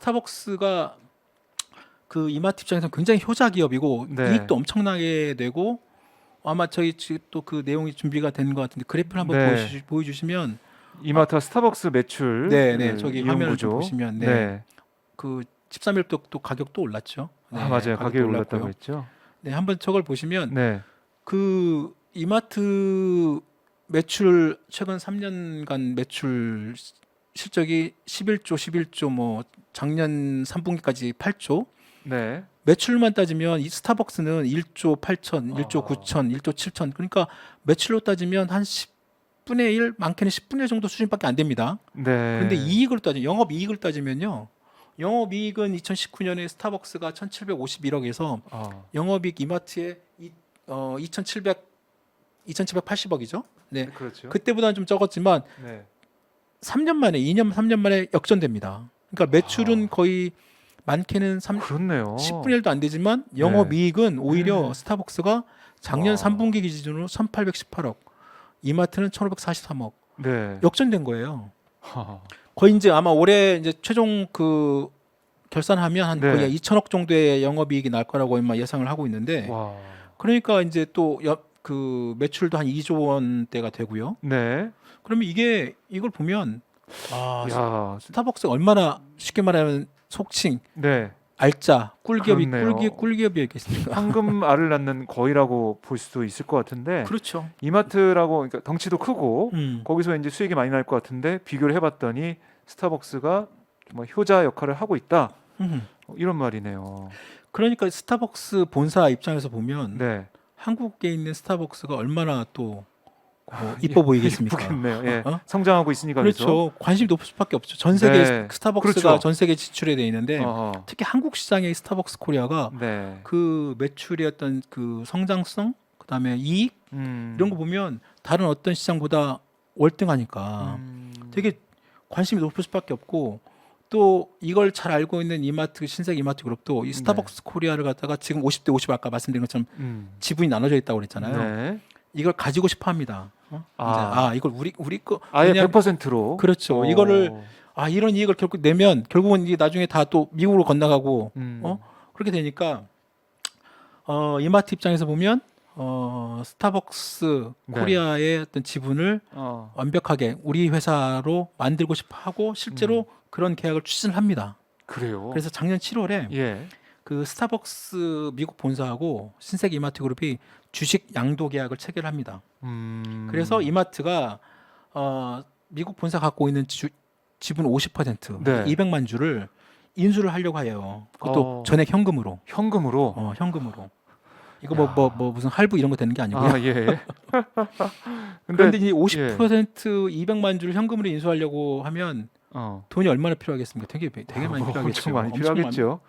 스타벅스가 그 이마트 입장에서 굉장히 효자 기업이고 네. 이익도 엄청나게 되고 아마 저희 또 그 내용이 준비가 된 것 같은데 그래프를 한번 네. 보여주시면 이마트와 스타벅스 매출 네, 저기 이용 화면을 좀 구조. 보시면 네. 그 13일 또 가격도 올랐죠. 네, 아, 맞아요. 가격이 올랐다고 올랐고요. 했죠. 네, 한번 저걸 보시면 네. 그 이마트 매출 최근 3년간 매출 실적이 11조 뭐 작년 3분기까지 8조. 네. 매출만 따지면 이 스타벅스는 1조 8천, 1조 9천, 1조 7천. 그러니까 매출로 따지면 한 10분의 1, 많게는 10분의 1 정도 수준밖에 안 됩니다. 네. 그런데 이익을 따지면 영업 이익을 따지면요. 영업 이익은 2019년에 스타벅스가 1,751억에서 영업이익 이마트에 2,780억이죠. 네. 그렇죠. 그때보다는 좀 적었지만 네. 2년 3년 만에 역전됩니다. 그러니까 매출은 거의 많게는 그렇네요. 10분의 1도 안 되지만 영업 이익은 오히려 네. 스타벅스가 작년 와. 3분기 기준으로 1,818억, 이마트는 1,543억 네. 역전된 거예요. 하하. 거의 이제 아마 올해 이제 최종 그 결산하면 한 네. 거의 2천억 정도의 영업이익이 날 거라고 아마 예상을 하고 있는데, 와. 그러니까 이제 또 그 매출도 한 2조 원대가 되고요. 네. 그러면 이걸 보면 야. 스타벅스가 얼마나 쉽게 말하면 속칭 네. 알짜 그렇네요. 꿀기업이겠습니까? 황금 알을 낳는 거위라고 볼 수도 있을 것 같은데 그렇죠. 이마트라고 그러니까 덩치도 크고 음. 거기서 이제 수익이 많이 날 것 같은데 비교를 해봤더니 스타벅스가 뭐 효자 역할을 하고 있다 이런 말이네요. 그러니까 스타벅스 본사 입장에서 보면 네. 한국에 있는 스타벅스가 얼마나 또 이뻐 보이겠습니까? 이쁘겠네요. 예. 어? 성장하고 있으니까 그렇죠. 관심이 높을 수밖에 없죠. 전 세계 네. 스타벅스가 그렇죠. 전 세계 진출해 돼 있는데 어허. 특히 한국 시장의 스타벅스 코리아가 네. 그 매출의 어떤 그 성장성, 그다음에 이익 이런 거 보면 다른 어떤 시장보다 월등하니까 되게 관심이 높을 수밖에 없고, 또 이걸 잘 알고 있는 이마트 신세계 이마트 그룹도 이 스타벅스 코리아를 갖다가 지금 50대 50 아까 말씀드린 것처럼 지분이 나눠져 있다고 그랬잖아요. 네. 이걸 가지고 싶어 합니다. 이제 이걸 우리 거 아예 그냥 100%로 그렇죠. 이거를 이런 이익을 결국 내면 결국은 이게 나중에 다 또 미국으로 건너가고 그렇게 되니까 이마트 입장에서 보면 스타벅스 네. 코리아의 어떤 지분을 완벽하게 우리 회사로 만들고 싶어 하고 실제로 그런 계약을 추진을 합니다. 그래요. 그래서 작년 7월에 예. 그 스타벅스 미국 본사하고 신세계 이마트 그룹이 주식 양도 계약을 체결합니다. 그래서 이마트가 미국 본사 갖고 있는 지분 50% 네. 200만 주를 인수를 하려고 해요. 그것도 전액 현금으로. 현금으로. 현금으로. 이거 뭐 무슨 할부 이런 거 되는 게 아니고요. 예. 그런데 이제 50% 200만 주를 현금으로 인수하려고 하면 돈이 얼마나 필요하겠습니까? 되게 많이 필요하겠죠. 엄청 많이 필요하겠죠.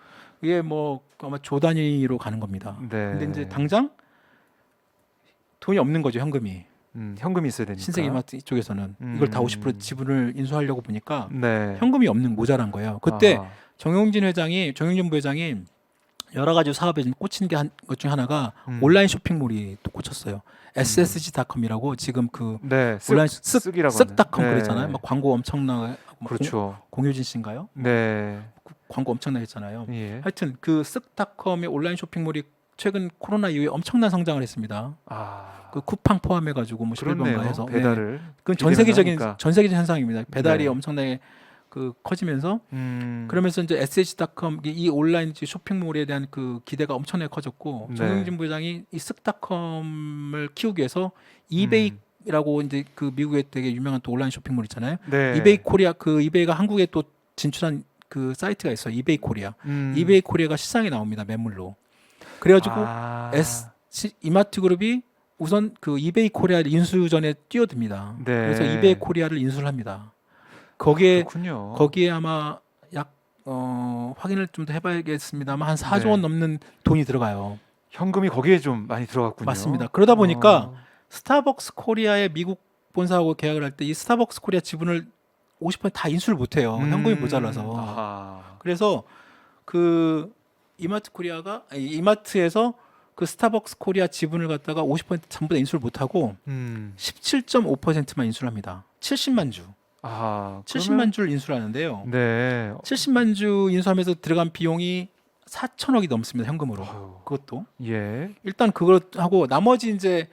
이게 뭐 아마 조 단위로 가는 겁니다. 네. 근데 이제 당장 돈이 없는 거죠, 현금이. 현금이 있어야 되니까. 신세계 이마트 쪽에서는 이걸 다 50% 지분을 인수하려고 보니까 네. 현금이 모자란 거예요. 그때 정용진 부회장이 여러 가지 사업에 좀 꽂힌 것 중에 하나가 온라인 쇼핑몰이 또 꽂혔어요. SSG.com이라고 지금 그 온라인 쓱닷컴 그랬잖아요. 막 광고 엄청나게. 그렇죠. 공효진 씨인가요? 네. 광고 엄청나게 했잖아요. 예. 하여튼 그 쓱닷컴의 온라인 쇼핑몰이 최근 코로나 이후에 엄청난 성장을 했습니다. 그 쿠팡 포함해가지고 뭐 11번가 해서 배달을. 그건 전 세계적인 현상입니다. 배달이 엄청나게 그 커지면서 그러면서 이제 SH.com 이 온라인 쇼핑몰에 대한 그 기대가 엄청나게 커졌고 정용진 부회장이 이 쓱닷컴을 키우기 위해서 이베이라고 이제 그 미국에 되게 유명한 또 온라인 쇼핑몰 있잖아요. 이베이 코리아 그 이베이가 한국에 또 진출한 그 사이트가 있어요. 이베이 코리아. 이베이 코리아가 시장에 나옵니다. 매물로. 그래가지고 이마트 그룹이 우선 그 이베이 코리아 인수전에 뛰어듭니다. 그래서 이베이 코리아를 인수를 합니다. 거기에 아마 약 확인을 좀 더 해봐야겠습니다만 한 4조 원 넘는 돈이 들어가요. 현금이 거기에 좀 많이 들어갔군요. 맞습니다. 그러다 보니까 스타벅스 코리아의 미국 본사하고 계약을 할 때 이 스타벅스 코리아 지분을 50%다 인수를 못해요. 현금이 모자라서. 그래서 그 이마트에서 그 스타벅스 코리아 지분을 갖다가 50% 전부 다 인수를 못하고 17.5%만 인수를 합니다. 70만 주. 아, 70만 주를 인수를 하는데요. 네. 70만 주 인수하면서 들어간 비용이 4천억이 넘습니다. 현금으로. 아유, 그것도 예. 일단 그걸 하고 나머지 이제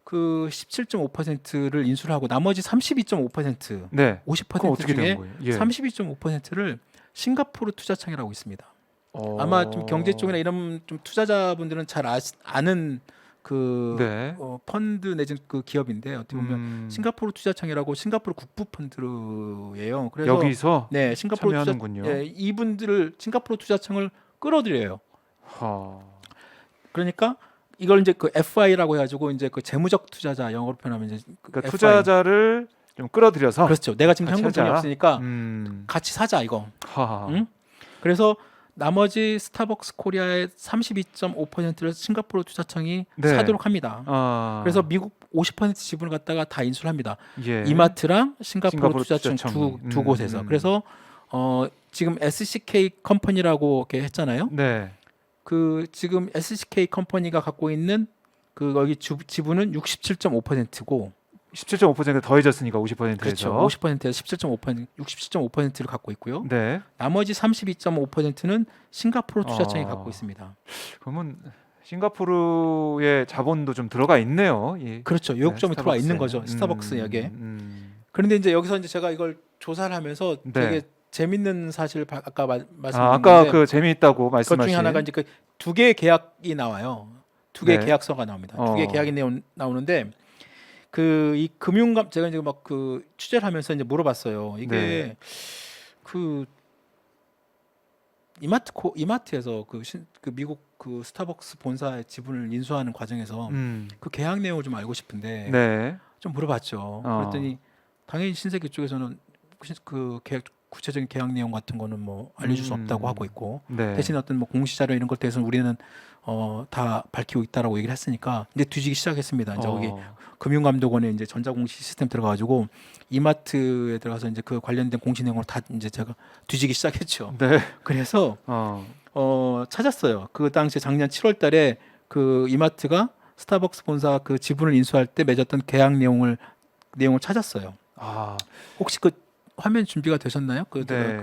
그 17.5%를 인수를 하고 나머지 32.5% 네. 그건 50% 어떻게 된 중에 거예요? 예. 32.5%를 싱가포르 투자청이라고 있습니다. 어... 아마 좀 경제 쪽이나 이런 좀 투자자분들은 잘 아는 그 네. 펀드 내지 그 기업인데 어떻게 보면 싱가포르 투자청이라고 싱가포르 국부 펀드예요. 그래서 여기서 네, 싱가포르 투자 참여하는군요. 예, 이분들을 싱가포르 투자청을 끌어들여요. 하... 그러니까 이걸 이제 그 FI라고 해가지고 이제 그 재무적 투자자 영어로 표현하면 이제 그 그러니까 FI. 투자자를 좀 끌어들여서 그렇죠. 내가 지금 같이 현금 돈이 하자. 없으니까 음... 같이 사자 이거. 하하. 응? 그래서 나머지 스타벅스 코리아의 32.5%를 싱가포르 투자청이 네. 사도록 합니다. 아... 그래서 미국 50% 지분을 갖다가 다 인수를 합니다. 예. 이마트랑 싱가포르 싱가포르 투자청 투자청이. 두 곳에서. 그래서 지금 SCK 컴퍼니라고 이렇게 했잖아요. 네. 그 지금 SCK 컴퍼니가 갖고 있는 그 여기 지분은 67.5%고 17.5% 더해졌으니까 50%에서. 그렇죠. 50%에서 17.5% 67.5%를 갖고 있고요. 네. 나머지 32.5%는 싱가포르 투자청이 갖고 있습니다. 그러면 싱가포르의 자본도 좀 들어가 있네요. 이 그렇죠. 요격점이 들어와 있는 거죠. 스타벅스에. 스타벅스 여기에. 그런데 이제 여기서 이제 제가 이걸 조사를 하면서 네. 되게 재밌는 사실 아까 말씀드렸는데 아까 그 재미있다고 그것 말씀하신 중에 하나가 이제 그 두 개의 계약이 나와요. 두 개의 네. 계약서가 나옵니다. 두 개의 계약이 나오는데 그 이 금융감 제가 이제 막 그 취재를 하면서 이제 물어봤어요. 이게 네. 그 이마트에서 그 미국 그 스타벅스 본사의 지분을 인수하는 과정에서 그 계약 내용을 좀 알고 싶은데 네. 좀 물어봤죠. 그랬더니 당연히 신세계 쪽에서는 그 구체적인 계약 내용 같은 거는 뭐 알려줄 수 없다고 하고 있고 네. 대신 어떤 뭐 공시자료 이런 것 대해서는 우리는 다 밝히고 있다라고 얘기를 했으니까 이제 뒤지기 시작했습니다. 이제 거기 금융감독원에 이제 전자공시 시스템 들어가가지고 이마트에 들어가서 이제 그 관련된 공시 내용을 다 이제 제가 뒤지기 시작했죠. 네. 그래서 찾았어요. 그 당시 작년 7월달에 그 이마트가 스타벅스 본사 그 지분을 인수할 때 맺었던 계약 내용을 찾았어요. 아, 혹시 그 화면 준비가 되셨나요? 네.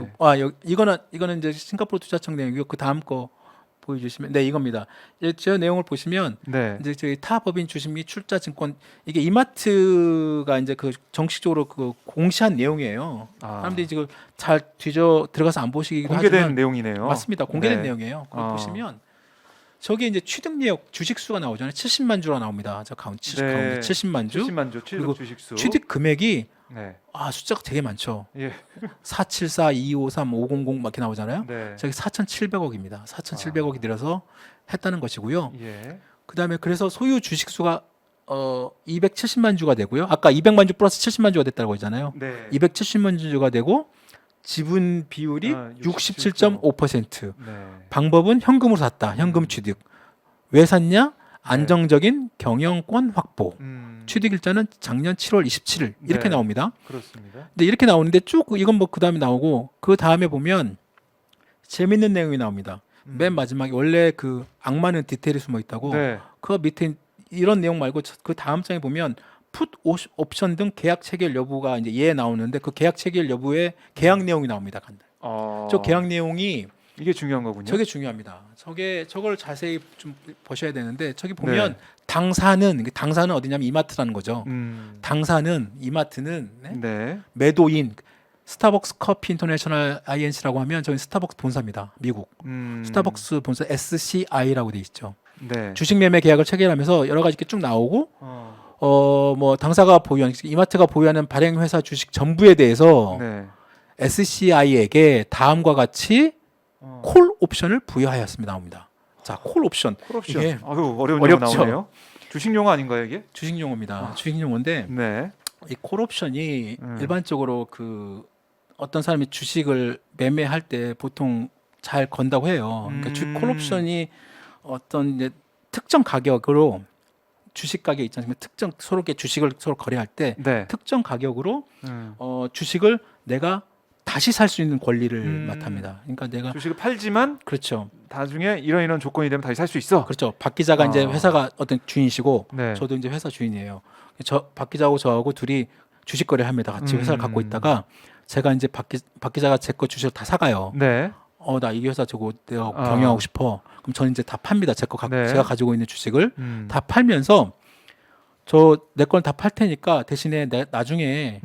이거는 이제 싱가포르 투자청 내용이고 그 다음 거 보여주시면 네 이겁니다. 저 내용을 보시면 네. 이제 저희 타 법인 주식 및 출자 증권 이게 이마트가 이제 그 정식적으로 그 공시한 내용이에요. 사람들이 지금 잘 들어가서 안 보시기도 공개된 하지만 내용이네요. 맞습니다. 공개된 네. 내용이에요. 그걸 보시면 저기 이제 취득 내역 주식 수가 나오잖아요. 70만 주가 나옵니다. 저 가운데 70만 주. 70만 주 그리고 취득 주식수. 취득 금액이 네. 숫자가 되게 많죠. 예. 474, 253, 500 막 이렇게 나오잖아요. 네. 저기 4,700억입니다. 4,700억이 들어서 했다는 것이고요. 예. 그다음에 그래서 소유 주식 수가 270만 주가 되고요. 아까 200만 주 플러스 70만 주가 됐다고 했잖아요. 네. 270만 주가 되고 지분 비율이 67.5%. 네. 방법은 현금으로 샀다. 현금 취득. 왜 샀냐? 안정적인 경영권 확보. 취득 일자는 작년 7월 27일 이렇게 네. 나옵니다. 그렇습니다. 근데 이렇게 나오는데 쭉 이건 뭐 그 다음에 나오고 그 다음에 보면 재밌는 내용이 나옵니다. 맨 마지막에 원래 그 악마는 디테일이 숨어 있다고. 네. 그 밑에 이런 내용 말고 그 다음 장에 보면 풋 옵션 등 계약 체결 여부가 이제 예 나오는데 그 계약 체결 여부에 계약 내용이 나옵니다. 저 계약 내용이 이게 중요한 거군요. 저게 중요합니다. 저걸 자세히 좀 보셔야 되는데 저기 보면 당사는 어디냐면 이마트라는 거죠. 당사는 이마트는 네. 매도인 스타벅스 커피 인터내셔널 INC라고 하면 저희 스타벅스 본사입니다. 미국. 스타벅스 본사 SCI라고 돼 있죠. 네. 주식 매매 계약을 체결하면서 여러 가지 이렇게 쭉 나오고 뭐 당사가 보유한 이마트가 보유하는 발행 회사 주식 전부에 대해서 네. SCI에게 다음과 같이 콜 옵션을 부여하였습니다. 나옵니다. 자, 콜 옵션. 이게 아유, 어려운 용어 어렵죠. 나오네요. 주식 용어 아닌가요, 이게? 주식 용어입니다. 주식 용어인데 네. 이 콜 옵션이 일반적으로 그 어떤 사람이 주식을 매매할 때 보통 잘 건다고 해요. 그러니까 콜 옵션이 어떤 이제 특정 가격으로 주식 가격 있지 않습니까? 특정 서로 주식을 서로 거래할 때 네. 특정 가격으로 주식을 내가 다시 살 수 있는 권리를 맡합니다. 그러니까 내가 주식을 팔지만 그렇죠. 나중에 이런 조건이 되면 다시 살 수 있어. 그렇죠. 박 기자가 이제 회사가 어떤 주인이시고 네. 저도 이제 회사 주인이에요. 박 기자하고 저하고 둘이 주식 거래를 합니다. 같이 회사를 갖고 음. 있다가 제가 이제 박 기자가 제 거 주식을 다 사가요. 네. 나 이 회사 저거 내가 아. 경영하고 싶어. 그럼 저는 이제 다 팝니다. 네. 제가 가지고 있는 주식을 음. 다 팔면서 내 건 다 팔 테니까 대신에 나중에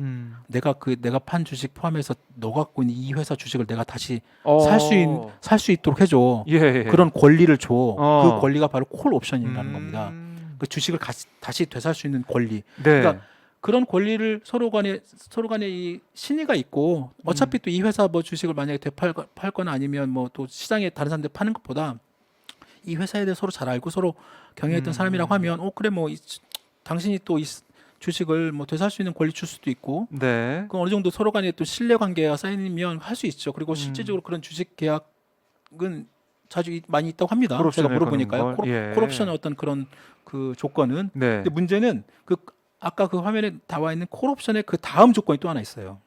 내가 판 주식 포함해서 너 갖고 있는 이 회사 주식을 내가 다시 살 수 있도록 해줘. 예, 예. 그런 권리를 줘. 어. 그 권리가 바로 콜 옵션이라는 겁니다. 그 주식을 다시 되살 수 있는 권리. 네. 그러니까 그런 권리를 서로 간에 이 신의가 있고 어차피 또 이 회사 뭐 주식을 만약에 되팔거나 아니면 뭐 또 시장에 다른 사람들 파는 것보다 이 회사에 대해 서로 잘 알고 서로 경영했던 사람이라고 하면 그래 뭐 당신이 또 이 주식을 뭐 되살 수 있는 권리 줄 수도 있고 네. 그 어느 정도 서로 간에 또 신뢰 관계가 쌓이면 할 수 있죠. 그리고 실질적으로 그런 주식 계약은 자주 많이 있다고 합니다. 제가 콜옵션을 물어보니까요. 거는 거. 예. 콜옵션의 어떤 그런 그 조건은 네. 근데 문제는 아까 그 화면에 나와 있는 콜옵션의 그 다음 조건이 또 하나 있어요.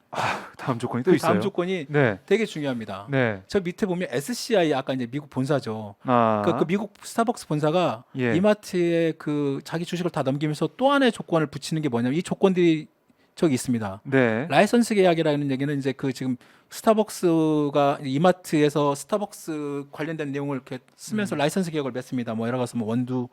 다음 조건이 또 그 있어요. 다음 조건이 네. 되게 중요합니다. 네. 저 밑에 보면 SCI 아까 이제 미국 본사죠. 아. 그 미국 스타벅스 본사가 예. 이마트에 그 자기 주식을 다 넘기면서 또 하나의 조건을 붙이는 게 뭐냐면 이 조건들이 저기 있습니다. 네. 라이선스 계약이라는 얘기는 이제 그 지금 스타벅스가 이마트에서 스타벅스 관련된 내용을 이렇게 쓰면서 라이선스 계약을 맺습니다. 뭐 여러 가지 뭐 원두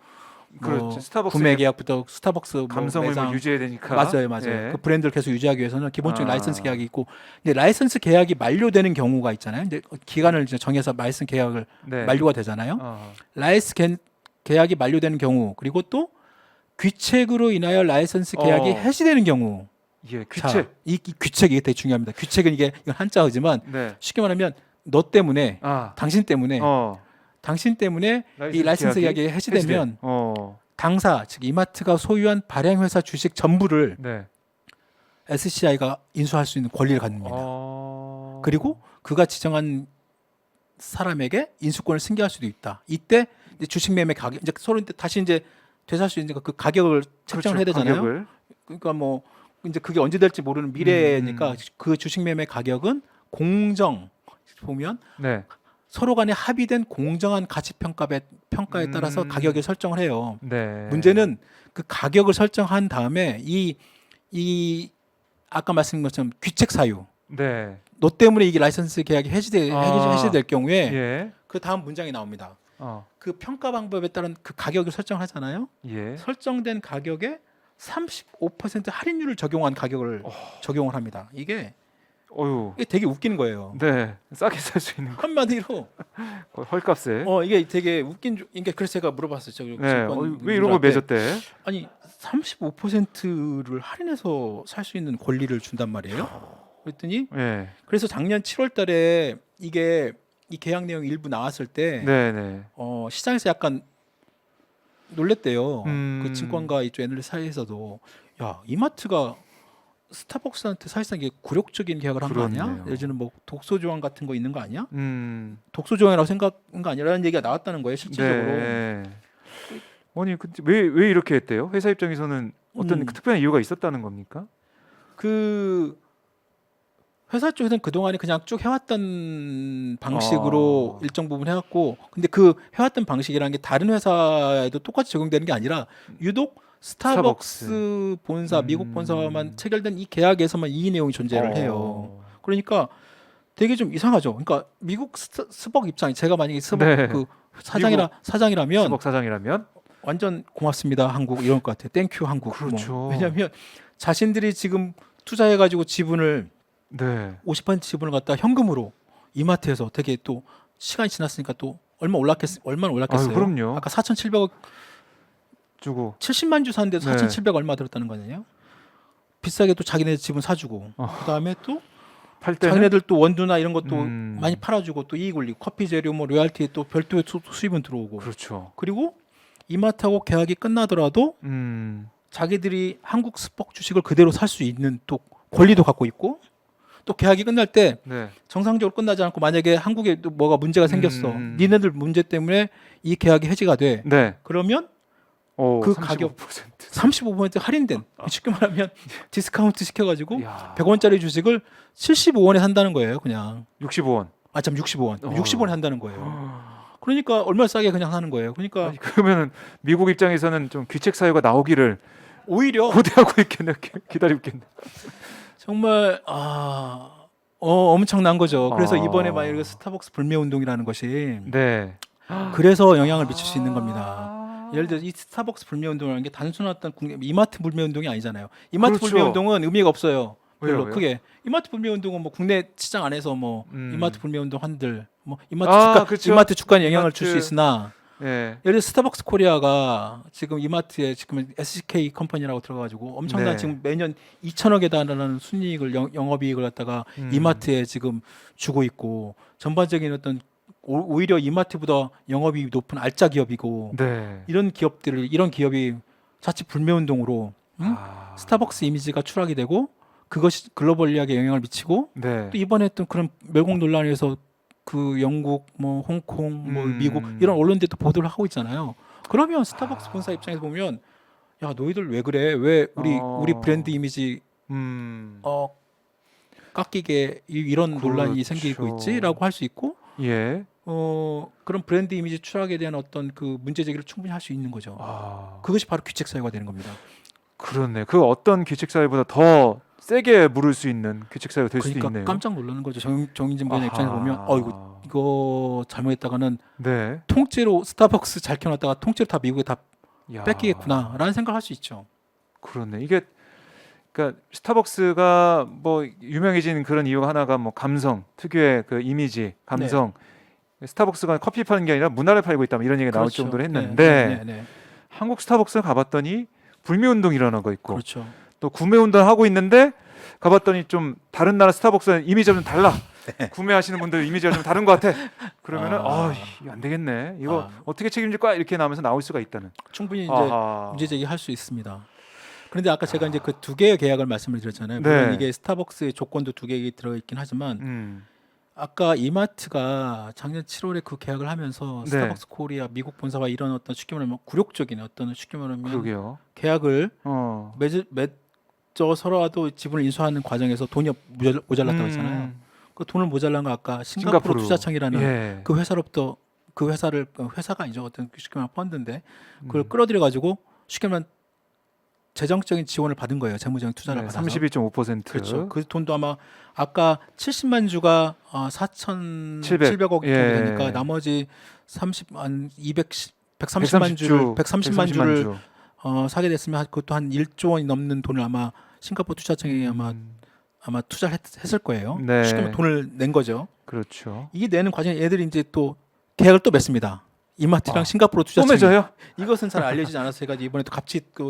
그렇죠. 스타벅스 구매 계약부터 스타벅스 뭐 감성을 매장 유지해야 되니까. 맞아요. 예. 그 브랜드를 계속 유지하기 위해서는 기본적인 아. 라이선스 계약이 있고, 근데 라이선스 계약이 만료되는 경우가 있잖아요. 이제 기간을 이제 정해서 라이선스 계약을 네. 만료가 되잖아요. 어. 라이선스 계약이 만료되는 경우, 그리고 또 귀책으로 인하여 라이선스 계약이 해지되는 경우. 예, 자, 귀책. 이 귀책 이게 되게 중요합니다. 귀책은 이건 한자어지만 네. 쉽게 말하면 너 때문에, 당신 때문에, 당신 때문에 이 라이선스 계약이 해지되면 당사 즉 이마트가 소유한 발행 회사 주식 전부를 네. SCI가 인수할 수 있는 권리를 갖습니다. 그리고 그가 지정한 사람에게 인수권을 승계할 수도 있다. 이때 이제 주식 매매 가격 이제 서로 다시 이제 되살 수 있는 그 가격을 책정을 해야 되잖아요. 가격을. 그러니까 뭐 이제 그게 언제 될지 모르는 미래니까 그 주식 매매 가격은 공정 보면 네. 서로 간에 합의된 공정한 가치 평가에 따라서 가격을 설정을 해요. 네. 문제는 그 가격을 설정한 다음에 이 아까 말씀드린 것처럼 귀책 사유. 네. 너 때문에 이게 라이선스 계약이 해지될 경우에 예. 그 다음 문장이 나옵니다. 그 평가 방법에 따른 그 가격을 설정을 하잖아요. 예. 설정된 가격에 35% 할인율을 적용한 가격을 적용을 합니다. 이게 되게 웃기는 거예요. 네. 싸게 살 수 있는 한마디로 거의 헐값에. 이게 되게 웃긴 이게 그래서 제가 물어봤어요. 네. 왜 이런 걸 매졌대? 아니 35%를 할인해서 살 수 있는 권리를 준단 말이에요. 그랬더니 네. 그래서 작년 7월달에 이게 이 계약 내용이 일부 나왔을 때 네. 시장에서 약간 놀랬대요. 음. 그 증권가 이쪽 애널리스트 사이에서도 야 이마트가 스타벅스한테 사실상 이게 굴욕적인 계약을 한 거 아니야? 그렇네요. 예전에 뭐 독소 조항 같은 거 있는 거 아니야? 음. 독소 조항이라고 생각한 거 아니라는 얘기가 나왔다는 거예요, 실질적으로. 네. 아니 근데 왜 이렇게 했대요? 회사 입장에서는 어떤 그 특별한 이유가 있었다는 겁니까? 그 회사 쪽에서는 그동안에 그냥 쭉 해왔던 방식으로 일정 부분 해왔고, 근데 그 해왔던 방식이라는 게 다른 회사에도 똑같이 적용되는 게 아니라 유독 스타벅스 본사, 미국 본사만 체결된 이 계약에서만 이 내용이 존재를 해요. 그러니까 되게 좀 이상하죠. 그러니까 미국 스벅 입장이 제가 만약에 스벅 네. 그 사장이라면 스벅 사장이라면 완전 고맙습니다 한국 이럴 것 같아요. 땡큐 한국. 그렇죠. 뭐. 왜냐하면 자신들이 지금 투자해가지고 지분을 네. 50% 지분을 갖다 현금으로 이마트에서 되게 또 시간이 지났으니까 또 얼마나 올랐겠어요. 그럼요. 아까 4,700억 주고 70만 주 샀는데 네. 4,700 얼마 들었다는 거 아니에요? 비싸게 또 자기네 지분 사주고 그다음에 또 팔 때는 자기네들 또 원두나 이런 것도 많이 팔아주고 또 이익 올리고 커피 재료 뭐 로얄티 또 별도의 수입은 들어오고 그렇죠. 그리고 이마트하고 계약이 끝나더라도 자기들이 한국 스벅 주식을 그대로 살 수 있는 또 권리도 갖고 있고 또 계약이 끝날 때 네. 정상적으로 끝나지 않고 만약에 한국에 또 뭐가 문제가 생겼어. 니네들 문제 때문에 이 계약이 해지가 돼. 네. 그러면 그 가격 35% 할인된 쉽게 말하면 디스카운트 시켜가지고 야. 100원짜리 주식을 75원에 산다는 거예요. 그냥 65원. 65원 60원에 한다는 거예요. 그러니까 얼마나 싸게 그냥 사는 거예요. 그러니까 아니, 그러면은 미국 입장에서는 좀 귀책 사유가 나오기를 오히려 고대하고 있겠네. 기다리고 있겠네. 정말 엄청난 거죠. 그래서 아. 이번에 막 이렇게 스타벅스 불매 운동이라는 것이 네. 그래서 영향을 미칠 수 있는 겁니다. 예를 들어 이 스타벅스 불매 운동이라는 게 단순한 어떤 이마트 불매 운동이 아니잖아요. 이마트 그렇죠. 불매 운동은 의미가 없어요. 별로 왜요? 크게. 이마트 불매 운동은 뭐 국내 시장 안에서 뭐 이마트 불매 운동 한들 뭐 이마트 그렇죠. 이마트 주가에 영향을 줄 수 이마트. 있으나 예. 예를 들어 스타벅스 코리아가 지금 이마트에 지금 SK 컴퍼니라고 들어가가지고 엄청난 네. 지금 매년 2천억에 달하는 순이익을 영업이익을 갖다가 이마트에 지금 주고 있고 전반적인 어떤 오히려 이마트보다 영업이익이 높은 알짜 기업이고 네. 이런 기업이 자칫 불매 운동으로 스타벅스 이미지가 추락이 되고 그것이 글로벌리하게 영향을 미치고 네. 또 이번에 또 그런 멸공 논란에서 그 영국, 뭐 홍콩, 뭐 미국 이런 언론들도 보도를 하고 있잖아요. 그러면 스타벅스 본사 입장에서 보면 야 너희들 왜 그래? 왜 우리 브랜드 이미지 깎이게 이런 논란이 그렇죠. 생기고 있지라고 할 수 있고 예. 그런 브랜드 이미지 추락에 대한 어떤 그 문제 제기를 충분히 할 수 있는 거죠. 그것이 바로 규칙 사유가 되는 겁니다. 그렇네. 그 어떤 규칙 사유보다 더 세게 물을 수 있는 규칙 사유가 될 수도 그러니까 있네요. 깜짝 놀라는 거죠. 정인진 부장 입장에서 보면 이거 잘못했다가는 네. 통째로 스타벅스 잘 켜놨다가 통째로 다 미국에 다 야. 뺏기겠구나라는 생각을 할 수 있죠. 그렇네. 이게 그러니까 스타벅스가 뭐 유명해진 그런 이유가 하나가 뭐 감성 특유의 그 이미지 감성. 스타벅스가 커피 파는 게 아니라 문화를 팔고 있다. 이런 얘기가 나올 그렇죠. 정도로 했는데 네. 한국 스타벅스 가봤더니 불매 운동 일어난 거 있고 그렇죠. 또 구매 운동 하고 있는데 가봤더니 좀 다른 나라 스타벅스는 이미지가 좀 달라. 구매하시는 분들 이미지가 좀 다른 것 같아. 그러면은 이거 안 되겠네. 이거 어떻게 책임질 거야? 이렇게 나오면서 나올 수가 있다는. 충분히 이제 문제 제기할 수 있습니다. 그런데 아까 제가 이제 그 두 개의 계약을 말씀을 드렸잖아요. 물론 네. 이게 스타벅스의 조건도 두 개 들어 있긴 하지만 아까 이마트가 작년 7월에 그 계약을 하면서 네. 스타벅스 코리아 미국 본사와 이런 어떤 쉽게 말하면 굴욕적인 어떤 쉽게 말하면 그러게요. 계약을 맺어서라도 지분을 인수하는 과정에서 돈이 모자랐다고 했잖아요. 그 돈을 모자란 거 아까 싱가포르 투자청이라는 그 회사로부터 회사가 아니죠. 어떤 쉽게 말하면 펀드인데 그걸 끌어들여 가지고 쉽게 말하면 재정적인 지원을 받은 거예요. 재무적인 투자를 받아서. 32.5%. 그렇죠. 그 돈도 아마 아까 70만 주가 4,700억 정도 되니까 나머지 130만 주를 사게 됐으면 그것도 한 1조 원이 넘는 돈을 아마 싱가포르 투자청이 아마 투자를 했을 거예요. 네. 쉽게 말하면 돈을 낸 거죠. 그렇죠. 이게 내는 과정에 애들이 이제 또 계약을 또 맺습니다. 이마트랑 싱가포르 투자청. 또 맺어요? 이것은 잘 알려지지 않아서 제가 이번에 또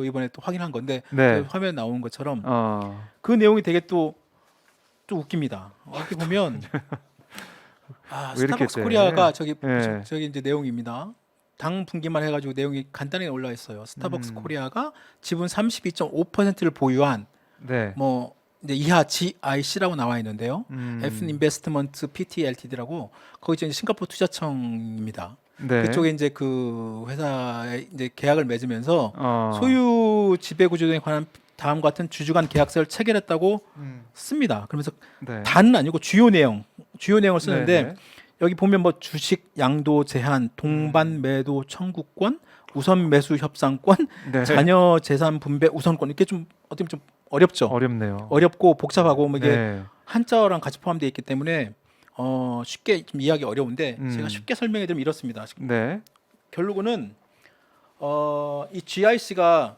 이번에 또 확인한 건데 네. 화면에 나오는 것처럼 어. 그 내용이 되게 또 웃깁니다. 어떻게 보면 왜 이렇게 스타벅스 돼? 코리아가 저기 네. 이제 내용입니다. 당 분기만 해가지고 내용이 간단하게 올라와 있어요. 스타벅스 코리아가 지분 32.5%를 보유한 네. 뭐 이제 이하 GIC라고 나와 있는데요. F 인베스트먼트 PT Ltd라고 거기 이제 싱가포르 투자청입니다. 네. 그쪽에 이제 그 회사에 이제 계약을 맺으면서 소유 소유 지배 구조에 관한 다음과 같은 주주간 계약서를 체결했다고 씁니다. 그러면서 네. 단은 아니고 주요 내용을 쓰는데 네네. 여기 보면 뭐 주식 양도 제한, 동반 매도 청구권, 우선 매수 협상권, 네. 자녀 재산 분배 우선권 이렇게 좀 어떻게 보면 좀 어렵죠. 어렵네요. 어렵고 복잡하고 뭐 이게 네. 한자어랑 같이 포함되어 있기 때문에 쉽게 좀 이해하기 어려운데 제가 쉽게 설명해드리면 이렇습니다. 네. 결국은 이 GIC가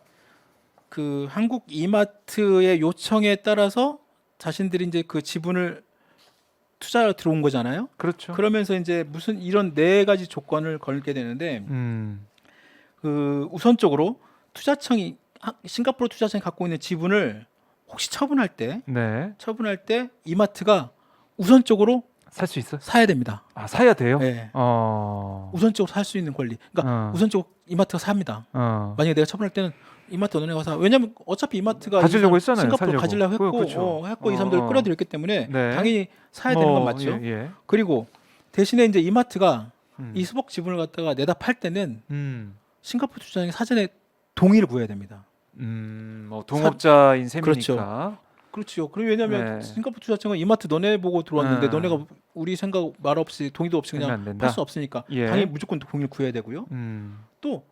그 한국 이마트의 요청에 따라서 자신들이 이제 그 지분을 투자로 들어온 거잖아요. 그렇죠. 그러면서 이제 무슨 이런 네 가지 조건을 걸게 되는데 그 우선적으로 투자청이 싱가포르 투자청이 갖고 있는 지분을 혹시 처분할 때 이마트가 우선적으로 살 수 있어? 사야 됩니다. 사야 돼요? 네. 우선적으로 살 수 있는 권리. 그러니까 우선적으로 이마트가 삽니다. 만약에 내가 처분할 때는 이마트 너네가 사. 왜냐면 어차피 이마트가 가지려고 했잖아요. 싱가포르 가지려고 했고 그렇죠. 이 사람들을 끌어들였기 때문에 네. 당연히 사야 되는 건 맞죠. 예. 그리고 대신에 이제 이마트가 이 수복 지분을 갖다가 내다 팔 때는 싱가포르 투자청이 사전에 동의를 구해야 됩니다. 뭐 동업자인 셈이니까. 그렇죠. 그리고 왜냐하면 네. 싱가포르 투자청은 이마트 너네 보고 들어왔는데 너네가 우리 생각 말 없이 동의도 없이 하면 안 그냥 된다? 팔 수 없으니까 예. 당연히 무조건 동의를 구해야 되고요. 음. 또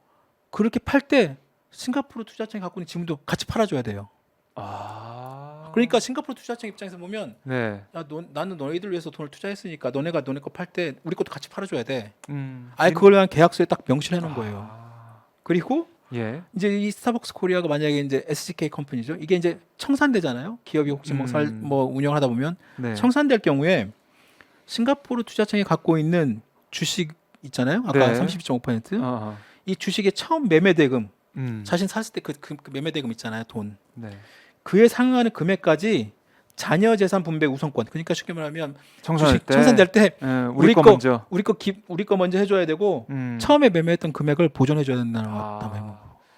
그렇게 팔 때 싱가포르 투자청이 갖고 있는 지분도 같이 팔아줘야 돼요. 아. 그러니까 싱가포르 투자청 입장에서 보면 네. 야, 나는 너희들 위해서 돈을 투자했으니까 너네가 너네 거 팔 때 우리 것도 같이 팔아줘야 돼. 음. 아예 그걸 위한 계약서에 딱 명시해 놓은 거예요. 아. 그리고 예. 이제 이 스타벅스 코리아가 만약에 이제 SCK 컴퍼니죠. 이게 이제 청산되잖아요. 기업이 혹시 뭐 운영하다 보면 네. 청산될 경우에 싱가포르 투자청이 갖고 있는 주식 있잖아요. 아까 네. 32.5%. 아. 이 주식의 처음 매매 대금, 음. 자신 샀을 때 그 매매 대금 있잖아요. 돈. 네. 그에 상응하는 금액까지 자녀 재산 분배 우선권. 그러니까 쉽게 말하면 청산할 주식 때. 청산될 때 예, 우리 거 먼저. 우리 거 먼저 해줘야 되고 처음에 매매했던 금액을 보존해줘야 된다는 거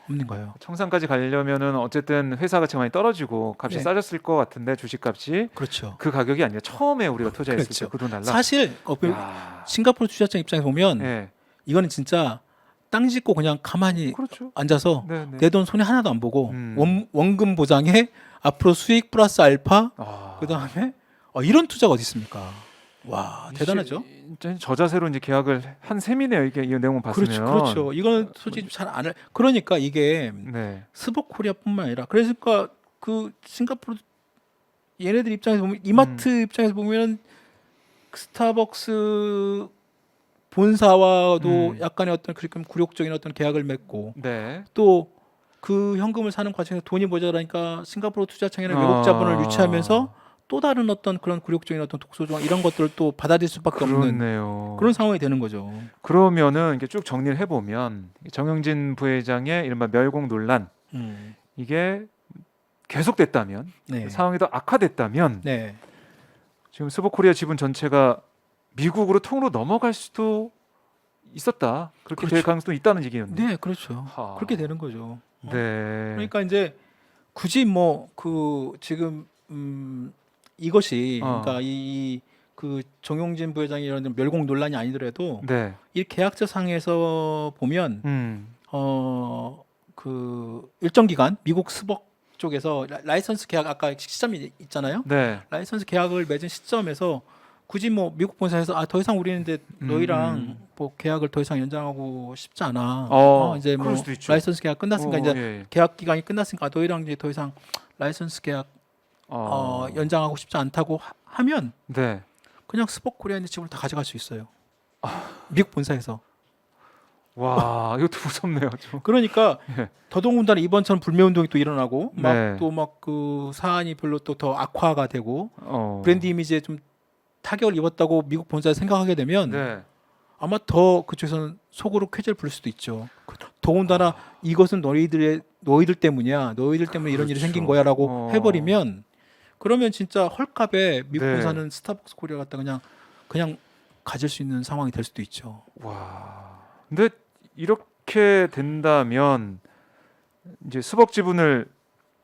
없는 거예요. 청산까지 가려면은 어쨌든 회사 가치가 많이 떨어지고 값이 네. 싸졌을 것 같은데 주식값이 그렇죠. 그 가격이 아니라 처음에 우리가 투자했을 그렇죠. 때 그 돈 달라. 사실 야. 싱가포르 투자청 입장에서 보면 예. 이거는 진짜 땅 짓고 그냥 가만히 그렇죠. 앉아서 네, 네. 내 돈 손에 하나도 안 보고 음. 원금 보장에 앞으로 수익 플러스 알파 아. 그 다음에 이런 투자가 어디 있습니까? 와 대단하죠. 진짜 저자세로 이제 계약을 한 셈이네요. 이게 이 내용을 봤으면. 그렇죠. 이거는 솔직히 잘 안 할. 그러니까 이게 네. 스벅코리아뿐만 아니라 그러니까 그 싱가포르 얘네들 입장에서 보면 이마트 입장에서 보면 스타벅스 본사와도 약간의 어떤 그렇게 굴욕적인 어떤 계약을 맺고 네. 또 그 현금을 사는 과정에서 돈이 모자라니까 싱가포르 투자청에는 외국 자본을 유치하면서 또 다른 어떤 그런 굴욕적인 어떤 독소 조항 이런 것들을 또 받아들일 수밖에 없는 그렇네요. 그런 상황이 되는 거죠. 그러면은 이게 쭉 정리를 해보면 정영진 부회장의 이른바 멸공 논란 이게 계속됐다면 네. 상황이 더 악화됐다면 네. 지금 스벅코리아 지분 전체가 미국으로 통으로 넘어갈 수도 있었다. 그렇게 될 그렇죠. 가능성도 있다는 얘기였는데. 네, 그렇죠. 하. 그렇게 되는 거죠. 네. 그러니까 이제 굳이 뭐 그 지금 이것이 그러니까 이 그 정용진 부회장이 이런 멸공 논란이 아니더라도 네. 이 계약서 상에서 보면 그 일정 기간 미국 스벅 쪽에서 라이선스 계약 아까 시점이 있잖아요. 네. 라이선스 계약을 맺은 시점에서 굳이 뭐 미국 본사에서 더 이상 우리는 이제 너희랑 뭐 계약을 더 이상 연장하고 싶지 않아. 이제 뭐 그럴 수도 있죠. 라이선스 계약 끝났으니까 이제 예. 계약 기간이 끝났으니까 너희랑 이제 더 이상 라이선스 계약 연장하고 싶지 않다고 하면 네. 그냥 스벅코리아의 지분을 다 가져갈 수 있어요. 미국 본사에서. 와, 이것도 무섭네요. 좀. 그러니까 예. 더더군다나 이번처럼 불매 운동이 또 일어나고 네. 막 또 막 그 사안이 별로 또 더 악화가 되고 브랜드 이미지에 좀 타격을 입었다고 미국 본사에 생각하게 되면 네. 아마 더 그쪽에서는 속으로 쾌재를 부를 수도 있죠. 더군다나 이것은 너희들 때문이야. 너희들 때문에 이런 일이 그렇죠. 생긴 거야라고 해버리면 그러면 진짜 헐값에 미국 네. 본사는 스타벅스 코리아 갖다 그냥 가질 수 있는 상황이 될 수도 있죠. 와. 근데 이렇게 된다면 이제 스벅 지분을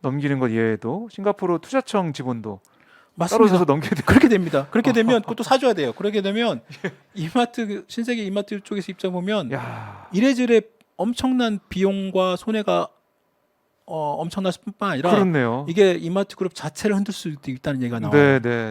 넘기는 것 이외에도 싱가포르 투자청 지분도 따로 맞습니다. 사서 넘겨야 돼요. 그렇게 됩니다. 그렇게 되면 그것도 사줘야 돼요. 그렇게 되면 이마트 신세계 이마트 쪽에서 입장 보면 야. 이래저래 엄청난 비용과 손해가 엄청났을 뿐만 아니라 그렇네요. 이게 이마트 그룹 자체를 흔들 수도 있다는 얘기가 나와요. 네, 네.